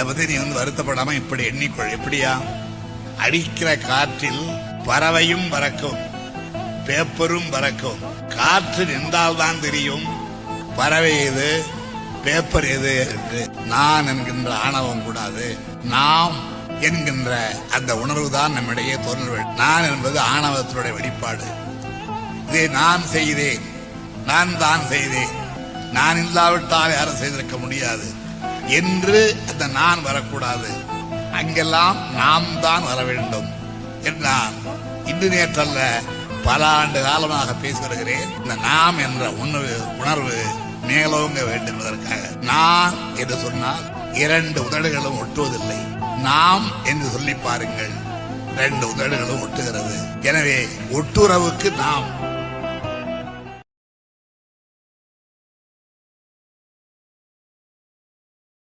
அதை பத்தி நீ வருத்தப்படாம இப்படி எண்ணிக்கொள். எப்படியா? அடிக்கிற காற்றில் பறவையும் பறக்கும், பேப்பரும் பறக்கும். காற்று நின்றால்தான் தெரியும் பறவை எது, பேப்பர் எது என்று. நான் என்கின்ற ஆணவம் கூடாது. நாம் என்கின்ற அந்த உணர்வு தான் நம்மிடையே தோன்றல். நான் என்பது ஆணவத்தினுடைய வெளிப்பாடு. இதை நான் செய்தேன், நான் தான் செய்தேன், நான் இல்லாவிட்டால் யாரும் செய்திருக்க முடியாது என்று அந்த நான் வரக்கூடாது. அங்கெல்லாம் நாம் தான் வர வேண்டும் என்றான். இன்று நேற்றல்ல, பல ஆண்டு காலமாக பேசி வருகிறேன். இந்த நாம் என்ற உணர்வு மேலோங்க வேண்டும் என்பதற்காக. நான் என்று சொன்னால் இரண்டு உதடுகளும் ஒட்டுவதில்லை. நாம் என்று சொல்லி பாருங்கள், இரண்டு உதடுகளும் ஒட்டுகிறது. எனவே ஒட்டுறவுக்கு நாம்